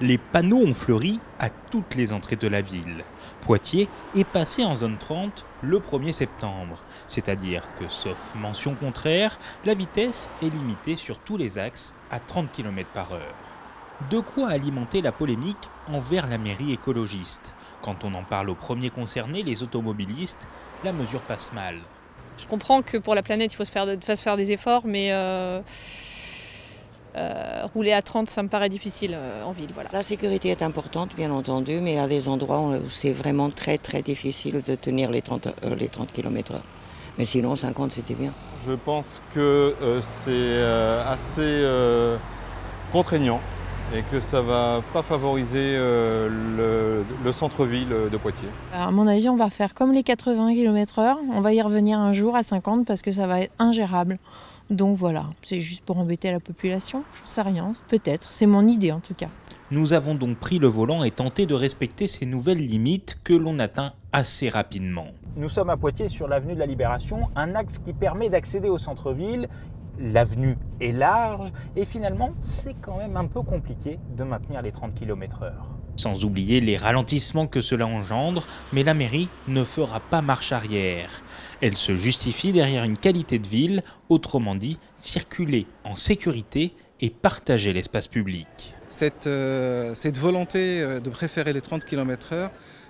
Les panneaux ont fleuri à toutes les entrées de la ville. Poitiers est passé en zone 30 le 1er septembre, c'est-à-dire que, sauf mention contraire, la vitesse est limitée sur tous les axes à 30 km/h. De quoi alimenter la polémique envers la mairie écologiste. Quand on en parle aux premiers concernés, les automobilistes, la mesure passe mal. Je comprends que pour la planète, il faut se faire des efforts, mais rouler à 30, ça me paraît difficile en ville. Voilà. La sécurité est importante, bien entendu, mais il y a des endroits où c'est vraiment très très difficile de tenir les 30 km/h. Mais sinon, 50, c'était bien. Je pense que c'est assez contraignant et que ça ne va pas favoriser le centre-ville de Poitiers. À mon avis, on va faire comme les 80 km/h. On va y revenir un jour à 50 parce que ça va être ingérable. Donc voilà, c'est juste pour embêter la population, j'en sais rien, peut-être, c'est mon idée en tout cas. Nous avons donc pris le volant et tenté de respecter ces nouvelles limites que l'on atteint assez rapidement. Nous sommes à Poitiers sur l'avenue de la Libération, un axe qui permet d'accéder au centre-ville. L'avenue est large et finalement c'est quand même un peu compliqué de maintenir les 30 km/h. Sans oublier les ralentissements que cela engendre, mais la mairie ne fera pas marche arrière. Elle se justifie derrière une qualité de ville, autrement dit, circuler en sécurité et partager l'espace public. Cette volonté de préférer les 30 km/h,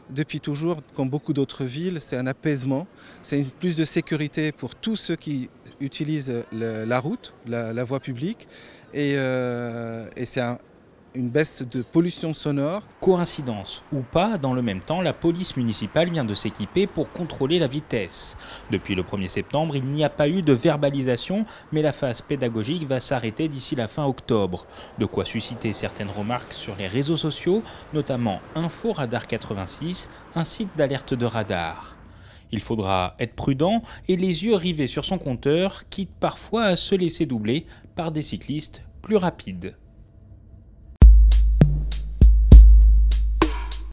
depuis toujours, comme beaucoup d'autres villes, c'est un apaisement, c'est plus de sécurité pour tous ceux qui utilisent la route, la voie publique, et c'est une baisse de pollution sonore. Coïncidence ou pas, dans le même temps, la police municipale vient de s'équiper pour contrôler la vitesse. Depuis le 1er septembre, il n'y a pas eu de verbalisation, mais la phase pédagogique va s'arrêter d'ici la fin octobre. De quoi susciter certaines remarques sur les réseaux sociaux, notamment Info Radar 86, un site d'alerte de radar. Il faudra être prudent et les yeux rivés sur son compteur, quitte parfois à se laisser doubler par des cyclistes plus rapides.